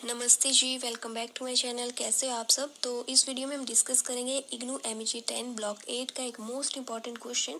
नमस्ते जी, welcome back to my channel. कैसे हो आप सब। तो इस वीडियो में हम डिस्कस करेंगे इग्नू MEG 10 ब्लॉक 8 का एक मोस्ट इंपॉर्टेंट क्वेश्चन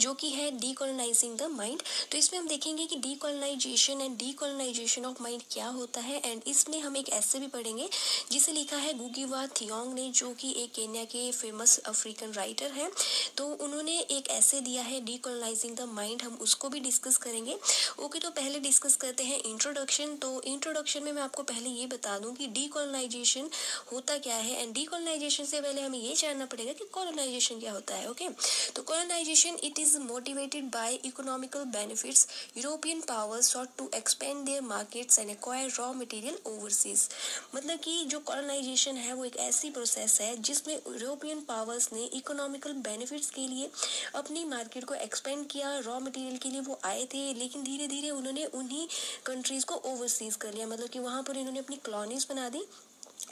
जो कि है डीकोलोनाइजिंग द माइंड। तो इसमें हम देखेंगे कि decolonisation and decolonisation of mind क्या होता है। एंड इसमें हम एक ऐसे भी पढ़ेंगे जिसे लिखा है गुगीवा थियोंग ने, जो कि एक केन्या के फेमस अफ्रीकन राइटर हैं। तो उन्होंने एक ऐसे दिया है डीकोलोनाइजिंग द माइंड, हम उसको भी डिस्कस करेंगे। ओके, तो पहले डिस्कस करते हैं इंट्रोडक्शन। तो इंट्रोडक्शन में मैं आपको पहले ये बता दूं कि डीकोलोनाइजेशन होता क्या है। एंड डीकोलोनाइजेशन से पहले हमें ये जानना पड़ेगा कि कोलोनाइजेशन क्या होता है। ओके, तो colonisation it is motivated by economical benefits. European powers sought to expand their markets and acquire raw material overseas. मतलब कि जो कोलोनाइजेशन है वो एक ऐसी प्रोसेस है जिसमें यूरोपियन पावर्स ने इकोनॉमिकल बेनिफिट्स के लिए अपनी मार्केट को एक्सपेंड किया। रॉ मटेरियल के लिए वो आए थे, लेकिन धीरे धीरे उन्होंने उन्हीं कंट्रीज को ओवरसीज कर लिया। मतलब कि वहाँ पर इन्होंने अपनी कॉलोनीज बना दी।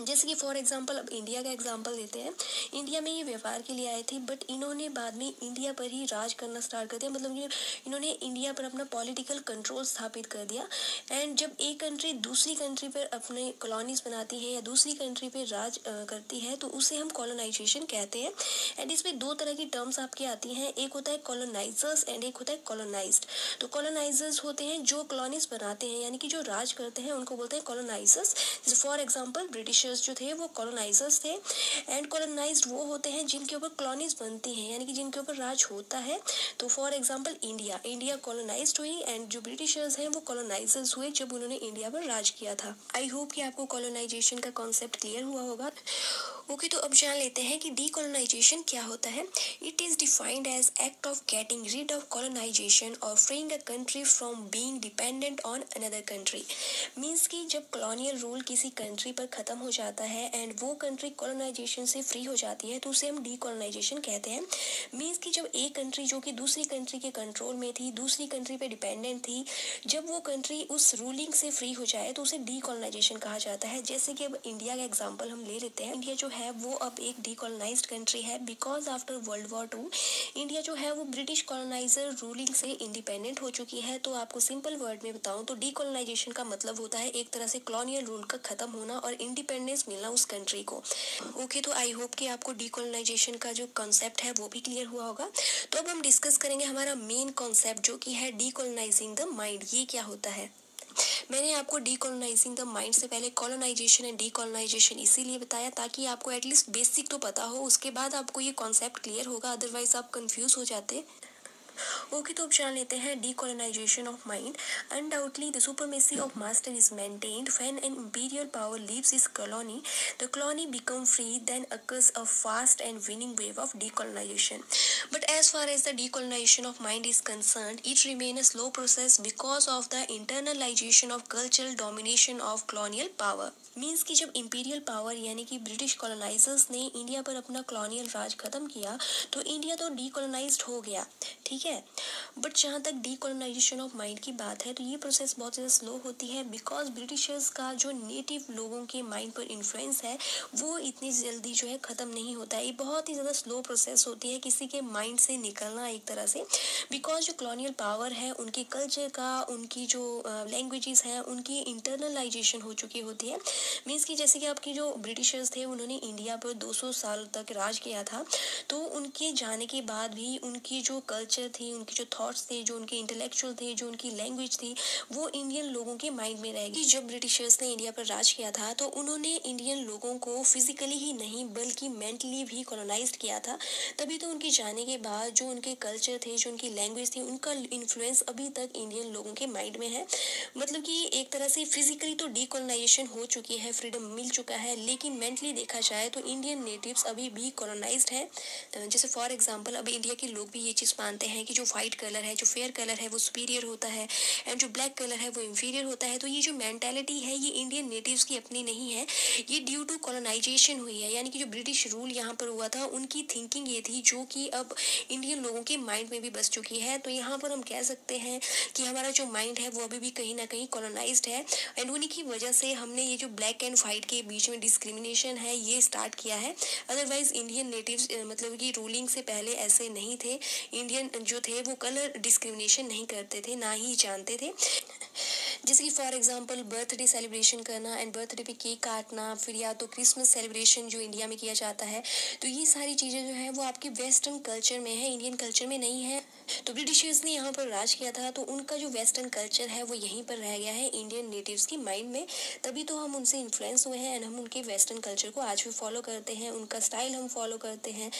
जैसे कि फॉर एग्जांपल अब इंडिया का एग्जांपल लेते हैं। इंडिया में ये व्यापार के लिए आए थे, बट इन्होंने बाद में इंडिया पर ही राज करना स्टार्ट कर दिया। मतलब ये इन्होंने इंडिया पर अपना पॉलिटिकल कंट्रोल स्थापित कर दिया। एंड जब एक कंट्री दूसरी कंट्री पर अपने कॉलोनीज बनाती है या दूसरी कंट्री पर राज करती है तो उसे हम कॉलोनाइजेशन कहते हैं। एंड इसमें दो तरह की टर्म्स आपके आती हैं, एक होता है कॉलोनाइजर्स एंड एक होता है कॉलोनाइज्ड। तो कॉलोनाइजर्स होते हैं जो कॉलोनीज बनाते हैं, यानी कि जो राज करते हैं, उनको बोलते हैं कॉलोनाइजर्स। जैसे फॉर एग्जांपल ब्रिटिशर्स जो थे वो कॉलोनाइजर्स थे। एंड कॉलोनाइज्ड वो होते हैं जिनके ऊपर कॉलोनीज बनती हैं, यानी कि जिनके ऊपर राज होता है। तो फॉर एग्जांपल इंडिया कॉलोनाइज्ड हुई एंड जो ब्रिटिशर्स हैं वो कॉलोनाइजर्स हुए जब उन्होंने इंडिया पर राज किया था। आई होप कि आपको कॉलोनाइजेशन का कॉन्सेप्ट क्लियर हुआ होगा। ओके, तो अब जान लेते हैं कि डीकोलोनाइजेशन क्या होता है। It is defined as act of getting rid of colonisation और freeing a country from being dependent on another country. Means कि जब कॉलोनियल रूल किसी कंट्री पर खत्म हो जाता है एंड वो कंट्री कॉलोनाइजेशन से फ्री हो जाती है तो उसे हम डीकोलोनाइजेशन कहते हैं। मीन्स कि जब एक कंट्री जो कि दूसरी कंट्री के कंट्रोल में थी, दूसरी कंट्री पे डिपेंडेंट थी, जब वो कंट्री उस रूलिंग से फ्री हो जाए तो उसे डीकोलोनाइजेशन कहा जाता है। जैसे कि अब इंडिया का एग्जांपल हम ले लेते हैं। इंडिया जो है वो अब एक डीकोलोनाइज्ड कंट्री है, because after world war 2 India जो है वो ब्रिटिश कॉलोनाइजर रूलिंग से इंडिपेंडेंट हो चुकी है। तो आपको सिंपल वर्ड में बताऊं तो डीकोलोनाइजेशन का मतलब होता है एक तरह से कॉलोनियल रूल का खत्म होना और इंडिपेंडेंस मिलना उस कंट्री को। ओके, तो आई होप कि आपको डीकोलोनाइजेशन का जो कॉन्सेप्ट है वो भी क्लियर हुआ होगा। तो अब हम डिस्कस करेंगे हमारा मेन कॉन्सेप्ट जो कि है डीकोलोनाइजिंग द माइंड। ये क्या होता है। मैंने आपको डीकोलोनाइजिंग द माइंड से पहले कॉलोनाइजेशन एंड डीकोलोनाइजेशन इसीलिए बताया ताकि आपको एटलीस्ट बेसिक तो पता हो, उसके बाद आपको ये कॉन्सेप्ट क्लियर होगा, अदरवाइज आप कंफ्यूज हो जाते। ओके, तो अब जान लेते हैं decolonisation of mind. Undoubtedly the supremacy of master is maintained when an imperial power leaves is colony, the colony become free, then occurs a fast and winning wave of decolonization. But as far as the decolonization of mind is concerned, it remains a slow process because of the internalization of cultural domination of colonial power. Means कि जब imperial power यानी कि British colonisers ने India पर अपना colonial राज खत्म किया तो इंडिया तो डीकोलोनाइज्ड हो गया, ठीक है। बट जहाँ तक डीकोलोनाइजेशन ऑफ माइंड की बात है तो ये प्रोसेस बहुत ज़्यादा स्लो होती है, बिकॉज ब्रिटिशर्स का जो नेटिव लोगों के माइंड पर इन्फ्लुएंस है वो इतनी जल्दी जो है ख़त्म नहीं होता है। ये बहुत ही ज़्यादा स्लो प्रोसेस होती है किसी के माइंड से निकलना एक तरह से, बिकॉज जो कॉलोनियल पावर है उनके कल्चर का, उनकी जो लैंग्वेजेस हैं, उनकी इंटरनलाइजेशन हो चुकी होती है। मीन्स कि जैसे कि आपकी जो ब्रिटिशर्स थे उन्होंने इंडिया पर 200 साल तक राज किया था, तो उनके जाने के बाद भी उनकी जो कल्चर थी, उनके जो थॉट्स थे, जो उनके इंटेलेक्चुअल थे, जो उनकी लैंग्वेज थी, वो इंडियन लोगों के माइंड में रहेगी। जब ब्रिटिशर्स ने इंडिया पर राज किया था तो उन्होंने इंडियन लोगों को फिजिकली ही नहीं बल्कि मेंटली भी कॉलोनाइज्ड किया था। तभी तो उनके जाने के बाद जो उनके कल्चर थे, जो उनकी लैंग्वेज थी, उनका इन्फ्लुएंस अभी तक इंडियन लोगों के माइंड में है। मतलब कि एक तरह से फिजिकली तो डीकोलोनाइजेशन हो चुकी है, फ्रीडम मिल चुका है, लेकिन मेंटली देखा जाए तो इंडियन नेटिव्स अभी भी कॉलोनाइज्ड है। जैसे फॉर एग्जांपल अब इंडिया के लोग भी ये चीज़ मानते हैं कि जो वाइट कलर है, जो फेयर कलर है वो सुपीरियर होता है एंड जो ब्लैक कलर है वो इंफीरियर होता है। तो ये जो मेंटालिटी है ये इंडियन नेटिव्स की अपनी नहीं है, ये ड्यू टू कॉलोनाइजेशन हुई है। यानी कि जो ब्रिटिश रूल यहाँ पर हुआ था उनकी थिंकिंग ये थी जो कि अब इंडियन लोगों के माइंड में भी बस चुकी है। तो यहाँ पर हम कह सकते हैं कि हमारा जो माइंड है वो अभी भी कहीं ना कहीं कॉलोनाइज्ड है एंड उन्हीं की वजह से हमने ये जो ब्लैक एंड वाइट के बीच में डिस्क्रिमिनेशन है ये स्टार्ट किया है। अदरवाइज इंडियन नेटिव्स मतलब कि रूलिंग से पहले ऐसे नहीं थे। इंडियन जो थे वो कलर डिस्क्रिमिनेशन नहीं करते थे, ना ही जानते थे। जैसे कि फॉर एग्जांपल बर्थडे सेलिब्रेशन करना एंड बर्थडे पे केक काटना, फिर या तो क्रिसमस सेलिब्रेशन जो इंडिया में किया जाता है, तो ये सारी चीज़ें जो है वो आपके वेस्टर्न कल्चर में है, इंडियन कल्चर में नहीं है। तो ब्रिटिशर्स ने यहाँ पर राज किया था, तो उनका जो वेस्टर्न कल्चर है वो यहीं पर रह गया है इंडियन नेटिव्स की माइंड में। तभी तो हम उनसे इन्फ्लुएंस हुए हैं एंड हम उनके वेस्टर्न कल्चर को आज भी फॉलो करते हैं, उनका स्टाइल हम फॉलो करते हैं।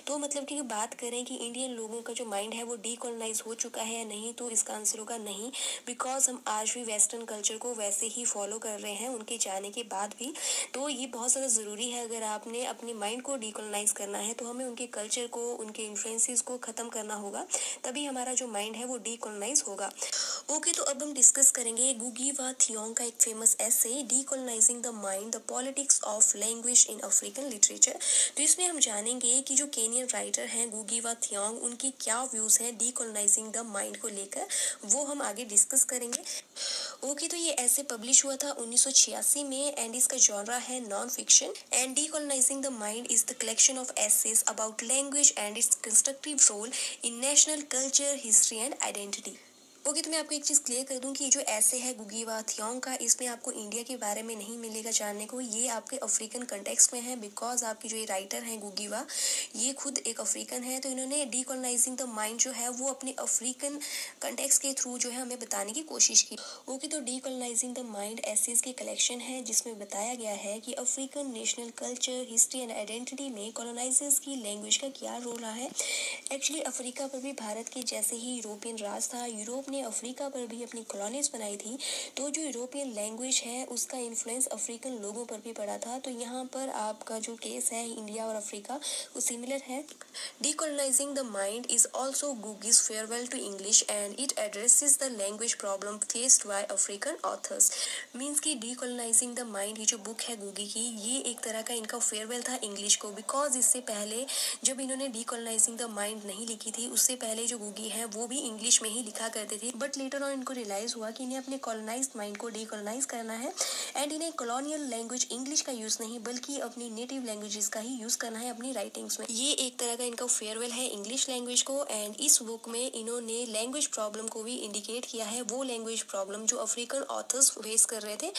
तो मतलब कि बात करें कि इंडियन लोगों का जो माइंड है वो डीकोलोनाइज हो चुका है या नहीं, तो इसका आंसर होगा नहीं, बिकॉज हम आज भी वेस्टर्न कल्चर को वैसे ही फॉलो कर रहे हैं उनके जाने के बाद भी। तो ये बहुत ज़्यादा ज़रूरी है, अगर आपने अपने माइंड को डीकोलोनाइज करना है तो हमें उनके कल्चर को, उनके इन्फ्लुएंसेस को ख़त्म करना होगा, तभी हमारा जो माइंड है वो डीकोलोनाइज होगा। ओके, तो अब हम डिस्कस करेंगे गुगी वा थियोंग का एक famous essay, decolonising the mind, the politics of language in African literature. तो इसमें हम जानेंगे कि जो केनियन राइटर हैं गुगी वा थियोंग, उनकी क्या व्यूज़ हैं डीकोलोनाइजिंग द माइंड को लेकर, वो हम आगे डिस्कस करेंगे। ओके, तो ये ऐसे पब्लिश हुआ था 1986 में एंड इसका जॉनरा है non fiction. And decolonising the mind is the collection of essays about language and its constructive role in national culture, history and identity. Okay, तो मैं आपको एक चीज़ क्लियर कर दूं कि जो ऐसे है गुगी वा थियोंग का, इसमें आपको इंडिया के बारे में नहीं मिलेगा जानने को, ये आपके अफ्रीकन कंटेक्स्ट में है, बिकॉज आपकी जो ये राइटर हैं गुगी वा, ये खुद एक अफ्रीकन है। तो इन्होंने डीकोलोनाइजिंग द माइंड जो है वो अपने अफ्रीकन कंटेक्स्ट के थ्रू जो है हमें बताने की कोशिश की। ओके, तो डीकोलोनाइजिंग द माइंड एसेज की कलेक्शन है जिसमें बताया गया है कि African national culture, history and identity में कॉलोनाइजर्स की लैंग्वेज का क्या रोल रहा है। एक्चुअली अफ्रीका पर भी भारत के जैसे ही यूरोपियन राज था, यूरोप ने अफ्रीका पर भी अपनी कॉलोनीज बनाई थी, तो जो यूरोपियन लैंग्वेज है उसका इन्फ्लुएंस अफ्रीकन लोगों पर भी पड़ा था। तो यहाँ पर आपका जो केस है इंडिया और अफ्रीका वो सिमिलर है। Decolonising the mind is also Ngugi's farewell to English and it addresses the language problem faced by African authors. Means की डीकोलोनाइजिंग द माइंड, ये जो बुक है गुगी की, ये एक तरह का इनका फेयरवेल था इंग्लिश को, बिकॉज इससे पहले जब इन्होंने डीकोलोनाइजिंग द माइंड नहीं लिखी थी, उससे पहले जो गुगी है वो भी इंग्लिश में ही लिखा करते थे, बट लेटर ऑन इनको रियलाइज हुआ कि इन्हें अपने कॉलोनाइज्ड माइंड को डीकोलोनाइज करना है एंड इन्हें कॉलोनियल लैंग्वेज इंग्लिश का यूज नहीं बल्कि अपनी नेटिव लैंग्वेजेस का ही यूज करना है अपनी राइटिंग्स में। ये एक तरह का इनका फेयरवेल है इंग्लिश लैंग्वेज को। एंड इस बुक में इन्होंने लैंग्वेज प्रॉब्लम को भी इंडिकेट किया है, वो लैंग्वेज प्रॉब्लम जो अफ्रीकन ऑथर्स फेस कर रहे थे।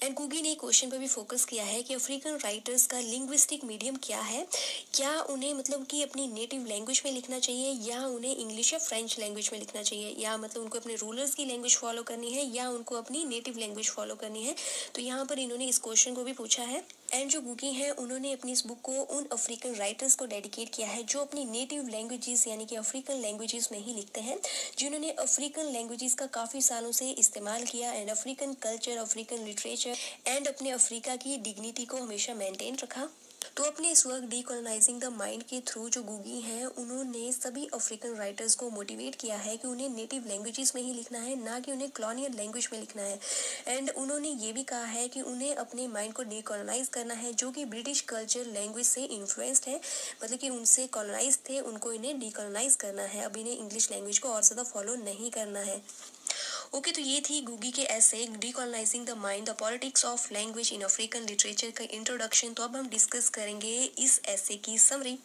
एंड गुगी ने क्वेश्चन पर भी फोकस किया है कि अफ्रीकन राइटर्स का लिंग्विस्टिक मीडियम क्या है, क्या उन्हें मतलब कि अपनी नेटिव लैंग्वेज में लिखना चाहिए या उन्हें इंग्लिश या फ्रेंच लैंग्वेज में लिखना चाहिए, या मतलब उनको अपने रूलर्स की लैंग्वेज फॉलो करनी है या उनको अपनी नेटिव लैंग्वेज फॉलो करनी है। तो यहाँ पर इन्होंने इस क्वेश्चन को भी पूछा है। एंड जो गुगी हैं उन्होंने अपनी इस बुक को उन अफ्रीकन राइटर्स को डेडिकेट किया है जो अपनी नेटिव लैंग्वेजेस यानी कि अफ्रीकन लैंग्वेजेस में ही लिखते हैं, जिन्होंने अफ्रीकन लैंग्वेजेस का काफ़ी सालों से इस्तेमाल किया and African culture, African literature and अपने अफ्रीका की डिग्निटी को हमेशा मेंटेन रखा। तो अपने इस वर्क डीकोलोनाइजिंग द माइंड के थ्रू जो गुगी हैं उन्होंने सभी अफ्रीकन राइटर्स को मोटिवेट किया है कि उन्हें नेटिव लैंग्वेजेस में ही लिखना है, ना कि उन्हें कॉलोनियल लैंग्वेज में लिखना है। एंड उन्होंने ये भी कहा है कि उन्हें अपने माइंड को डीकोलोनाइज करना है जो कि ब्रिटिश कल्चर लैंग्वेज से इन्फ्लुएंस्ड है, मतलब कि उनसे कॉलोनाइज थे, उनको इन्हें डीकोलोनाइज करना है, अब इन्हें इंग्लिश लैंग्वेज को और ज़्यादा फॉलो नहीं करना है। ओके, तो ये थी गुगी के essay decolonising the mind, the politics of language in African literature का इंट्रोडक्शन। तो अब हम डिस्कस करेंगे इस ऐसे की समरी।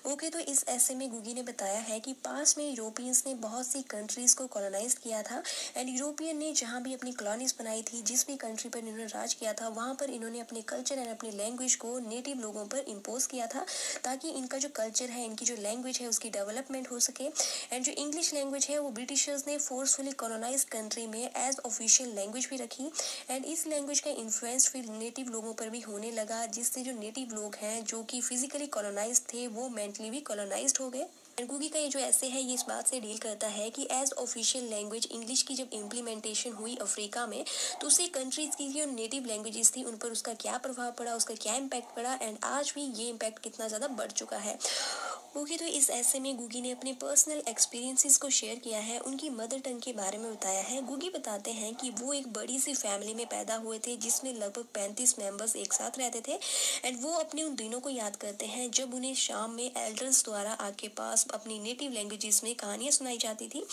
ओके, तो इस ऐसे में गुगी ने बताया है कि पास में यूरोपियंस ने बहुत सी कंट्रीज को कॉलोनाइज किया था एंड यूरोपियन ने जहाँ भी अपनी कॉलोनीज बनाई थी, जिस भी कंट्री पर इन्होंने राज किया था, वहाँ पर इन्होंने अपने कल्चर एंड अपनी लैंग्वेज को नेटिव लोगों पर इम्पोज किया था ताकि इनका जो कल्चर है, इनकी जो लैंग्वेज है उसकी डेवलपमेंट हो सके। एंड जो इंग्लिश लैंग्वेज है वो ब्रिटिशर्स ने फोर्सफुली कॉलोनाइज कंट्री में एज ऑफिशियल लैंग्वेज भी रखी एंड इस लैंग्वेज का इन्फ्लुएंस फिर नेटिव लोगों पर भी होने लगा, जिससे जो नेटिव लोग हैं जो कि फिजिकली कॉलोनाइज थे वो मेंटली भी कॉलोनाइज्ड हो गए। गुगी का ये जो ऐसे है ये इस बात से डील करता है कि एज ऑफिशियल लैंग्वेज इंग्लिश की जब इम्प्लीमेंटेशन हुई अफ्रीका में, तो उससे कंट्रीज की जो नेटिव लैंग्वेजेस थी उन पर उसका क्या प्रभाव पड़ा, उसका क्या इम्पैक्ट पड़ा एंड आज भी ये इम्पैक्ट कितना ज़्यादा बढ़ चुका है। ओके, तो इस ऐसे में गुगी ने अपने पर्सनल एक्सपीरियंसेस को शेयर किया है, उनकी मदर टंग के बारे में बताया है। गुगी बताते हैं कि वो एक बड़ी सी फैमिली में पैदा हुए थे जिसमें लगभग 35 मेंबर्स एक साथ रहते थे एंड वो अपने उन दिनों को याद करते हैं जब उन्हें शाम में एल्डर्स द्वारा आके पास अपनी नेटिव लैंग्वेजेस में कहानियाँ सुनाई जाती थी।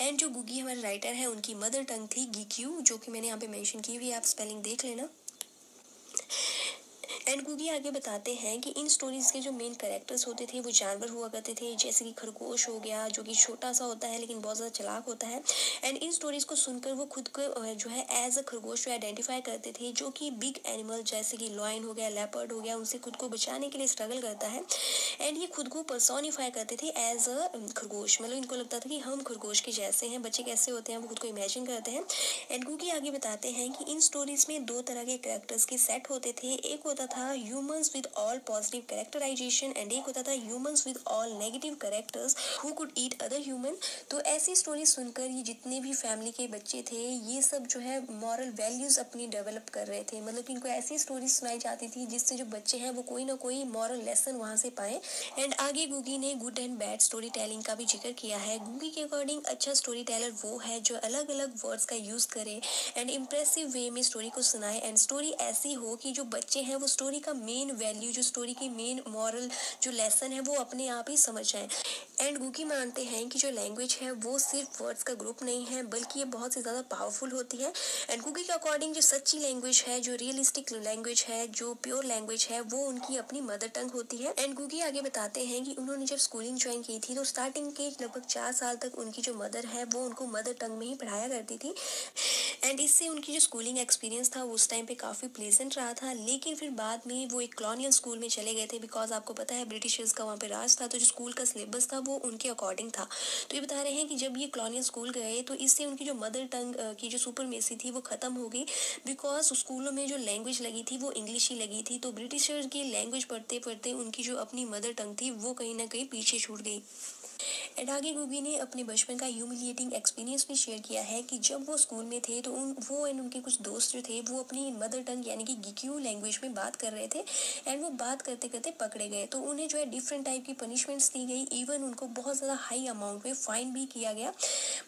एंड जो गुगी हमारे राइटर हैं उनकी मदर टंग थी गीक्यू, जो कि मैंने यहाँ पे मेंशन की हुई है, आप स्पेलिंग देख लेना। एंड गुगी आगे बताते हैं कि इन स्टोरीज के जो मेन कैरेक्टर्स होते थे वो जानवर हुआ करते थे, जैसे कि खरगोश हो गया जो कि छोटा सा होता है लेकिन बहुत ज़्यादा चालाक होता है। एंड इन स्टोरीज को सुनकर वो खुद को जो है एज अ खरगोश आइडेंटिफाई करते थे, जो कि बिग एनिमल जैसे कि लॉयन हो गया, लेपर्ड हो गया, उनसे खुद को बचाने के लिए स्ट्रगल करता है। एंड ये खुद को पर्सोनिफाई करते थे एज अ खरगोश, मतलब इनको लगता था कि हम खरगोश के जैसे हैं, बच्चे कैसे होते हैं वो खुद को इमेजिन करते हैं। एंड गुगी आगे बताते हैं कि इन स्टोरीज में दो तरह के कैरेक्टर्स के सेट होते थे, एक होता था humans with all positive characterisation and एक होता था humans with all negative characters who could eat other human. तो ऐसी स्टोरी सुनकर ये जितने भी फैमिली के बच्चे थे ये सब जो है मॉरल वैल्यूज अपनी डेवलप कर रहे थे, मतलब कि इनको ऐसी स्टोरी सुनाई जाती थी जिससे जो बच्चे हैं वो कोई ना कोई मॉरल लेसन वहाँ से पाए। एंड आगे गुगी ने good and bad story telling का भी जिक्र किया है। गुगी के अकॉर्डिंग अच्छा स्टोरी टेलर वो है जो अलग अलग वर्ड्स का यूज करे एंड इम्प्रेसिव वे में स्टोरी को सुनाए, एंड स्टोरी ऐसी हो कि जो बच्चे हैं वो स्टोरी का मेन वैल्यू, जो स्टोरी की मेन मॉरल जो लेसन है वो अपने आप ही समझ जाए। एंड गुगी मानते हैं कि जो लैंग्वेज है वो सिर्फ वर्ड्स का ग्रुप नहीं है बल्कि ये बहुत से ज़्यादा पावरफुल होती है। एंड गुगी के अकॉर्डिंग जो सच्ची लैंग्वेज है, जो रियलिस्टिक लैंग्वेज है, जो प्योर लैंग्वेज है वो उनकी अपनी मदर टंग होती है। एंड गुगी आगे बताते हैं कि उन्होंने जब स्कूलिंग ज्वाइन की थी तो स्टार्टिंग के लगभग 4 साल तक उनकी जो मदर है वो उनको मदर टंग में ही पढ़ाया करती थी। एंड इससे उनकी जो स्कूलिंग एक्सपीरियंस था उस टाइम पे काफ़ी प्लेजेंट रहा था, लेकिन फिर बाद में वो एक कॉलोनियल स्कूल में चले गए थे, बिकॉज आपको पता है ब्रिटिशर्स का वहाँ पे राज था, तो जो स्कूल का सिलेबस था वो उनके अकॉर्डिंग था। तो ये बता रहे हैं कि जब ये कॉलोनियल स्कूल गए तो इससे उनकी जो मदर टंग की जो सुपरमेसी थी वो ख़त्म हो गई, बिकॉज स्कूलों में जो लैंग्वेज लगी थी वो इंग्लिश ही लगी थी। तो ब्रिटिशर्स की लैंग्वेज पढ़ते पढ़ते उनकी जो अपनी मदर टंग थी वो कहीं ना कहीं पीछे छूट गई। एंड आगे गुगी ने अपने बचपन का ह्यूमिलिएटिंग एक्सपीरियंस भी शेयर किया है कि जब वो स्कूल में थे तो वो एंड उनके कुछ दोस्त जो थे वो अपनी मदर टंग यानी कि गिक्यू लैंग्वेज में बात कर रहे थे, एंड वो बात करते करते पकड़े गए। तो उन्हें जो है डिफरेंट टाइप की पनिशमेंट्स दी गई, इवन उनको बहुत ज़्यादा हाई अमाउंट में फाइन भी किया गया।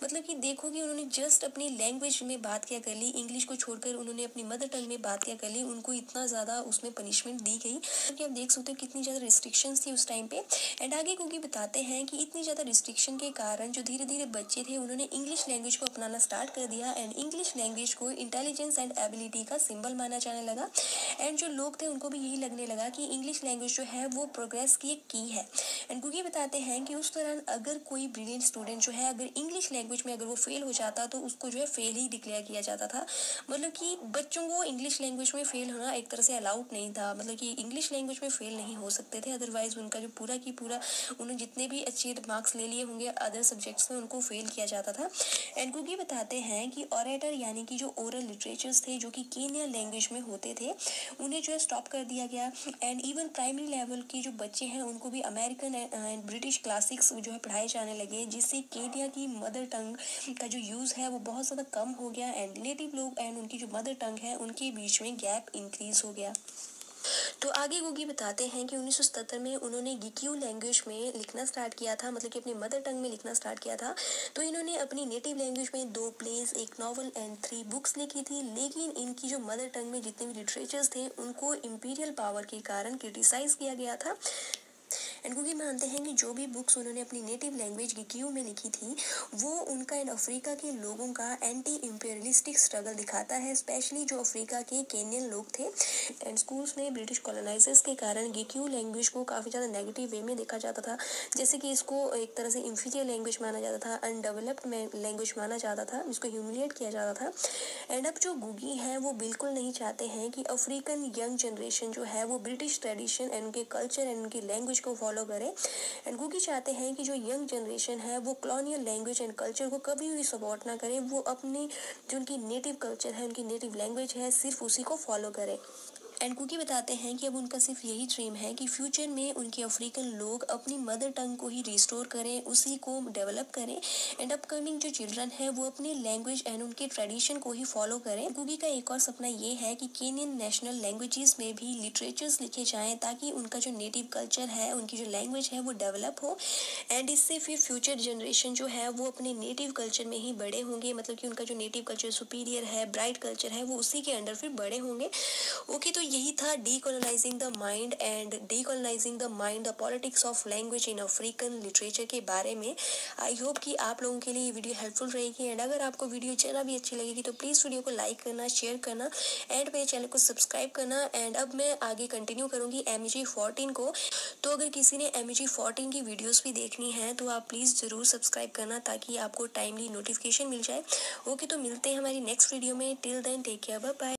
मतलब कि देखो कि उन्होंने जस्ट अपनी लैंग्वेज में बात क्या कर ली, इंग्लिश को छोड़कर उन्होंने अपनी मदर टंग में बात क्या कर ली, उनको इतना ज़्यादा उसमें पनिशमेंट दी गई कि आप देख सकते हो कितनी ज़्यादा रिस्ट्रिक्शंस थी उस टाइम पे। एंड आगे गुगी बताते हैं कि इतनी ज़्यादा रिस्ट्रिक्शन के कारण जो धीरे धीरे बच्चे थे उन्होंने इंग्लिश लैंग्वेज को अपनाना स्टार्ट कर दिया, एंड इंग्लिश लैंग्वेज को इंटेलिजेंस एंड एबिलिटी का सिंबल माना जाने लगा। एंड जो लोग थे उनको भी यही लगने लगा कि इंग्लिश लैंग्वेज जो है वो प्रोग्रेस की एक की है। एंड गुगी बताते हैं कि उस दौरान अगर कोई ब्रिलियंट स्टूडेंट जो है अगर इंग्लिश लैंग्वेज में अगर वो फेल हो जाता तो उसको जो है फेल ही डिक्लेयर किया जाता था। मतलब कि बच्चों को इंग्लिश लैंग्वेज में फेल होना एक तरह से अलाउड नहीं था, मतलब कि इंग्लिश लैंग्वेज में फेल नहीं हो सकते थे, अदरवाइज उनका जो पूरा की पूरा उन्होंने जितने भी अच्छे मार्क्स ले लिए होंगे अदर सब्जेक्ट्स में उनको फेल किया जाता था। एंड गुगी बताते हैं कि ऑरेटर यानी कि जो ओरल लिटरेचर्स थे जो कि केनिया लैंग्वेज में होते थे उन्हें जो है स्टॉप कर दिया गया। एंड इवन प्राइमरी लेवल के जो बच्चे हैं उनको भी अमेरिकन एंड ब्रिटिश क्लासिक्स जो है पढ़ाए जाने लगे, जिससे केनिया की मदर टंग का जो यूज़ है वो बहुत ज़्यादा कम हो गया, एंड नेटिव लोग एंड उनकी जो मदर टंग है उनके बीच में गैप इंक्रीज हो गया। तो आगे गुगी बताते हैं कि 1977 में उन्होंने गिक्यू लैंग्वेज में लिखना स्टार्ट किया था, मतलब कि अपनी मदर टंग में लिखना स्टार्ट किया था। तो इन्होंने अपनी नेटिव लैंग्वेज में 2 प्लेस, एक नॉवल एंड 3 बुक्स लिखी थी, लेकिन इनकी जो मदर टंग में जितने भी लिटरेचर्स थे उनको इंपीरियल पावर के कारण क्रिटिसाइज किया गया था। एंड गुगी मानते हैं कि जो भी बुक्स उन्होंने अपनी नेटिव लैंग्वेज गिक्यू में लिखी थी वो उनका एंड अफ्रीका के लोगों का एंटी इम्पेरियलिस्टिक स्ट्रगल दिखाता है, स्पेशली जो अफ्रीका के केनियन लोग थे। एंड स्कूल्स में ब्रिटिश कॉलोनाइजर्स के कारण गिक्यू लैंग्वेज को काफ़ी ज़्यादा नेगेटिव वे में देखा जाता था, जैसे कि इसको एक तरह से इंफीरियर लैंग्वेज माना जाता था, अनडेवलप्ड लैंग्वेज माना जाता था, इसको ह्यूमिलिएट किया जाता था। एंड अब जो गुगी हैं वो बिल्कुल नहीं चाहते हैं कि अफ्रीकन यंग जनरेशन जो है वो ब्रिटिश ट्रेडिशन एंड उनके कल्चर एंड उनकी लैंग्वेज को फॉलो करे। एंड गुगी चाहते हैं कि जो यंग जनरेशन है वो कॉलोनियल लैंग्वेज एंड कल्चर को कभी भी सपोर्ट ना करे, वो अपनी जो उनकी नेटिव कल्चर है, उनकी नेटिव लैंग्वेज है, सिर्फ उसी को फॉलो करे। एंड कुकी बताते हैं कि अब उनका सिर्फ यही ड्रीम है कि फ्यूचर में उनके अफ्रीकन लोग अपनी मदर टंग को ही रिस्टोर करें, उसी को डेवलप करें, एंड अपकमिंग जो चिल्ड्रन है वो अपनी लैंग्वेज एंड उनके ट्रेडिशन को ही फॉलो करें। कुकी का एक और सपना ये है कि केनियन नेशनल लैंग्वेजेस में भी लिटरेचर्स लिखे जाएं ताकि उनका जो नेटिव कल्चर है, उनकी जो लैंग्वेज है वो डेवलप हो, एंड इससे फिर फ्यूचर जनरेशन जो है वो अपने नेटिव कल्चर में ही बड़े होंगे, मतलब कि उनका जो नेटिव कल्चर सुपीरियर है, ब्राइट कल्चर है, वो उसी के अंडर फिर बड़े होंगे। ओके, तो यही था decolonising the mind and decolonising the mind the politics of language in African literature के बारे में। आई होप कि आप लोगों के लिए ये वीडियो हेल्पफुल रहेगी एंड अगर आपको वीडियो जरा भी अच्छी लगेगी तो प्लीज़ वीडियो को लाइक करना, शेयर करना एंड मेरे चैनल को सब्सक्राइब करना। एंड अब मैं आगे कंटिन्यू करूँगी MEG14 को। तो अगर किसी ने MEG14 की वीडियोस भी देखनी है तो आप प्लीज़ ज़रूर सब्सक्राइब करना ताकि आपको टाइमली नोटिफिकेशन मिल जाए। ओके, तो मिलते हैं हमारी नेक्स्ट वीडियो में। Till then take care, bye bye.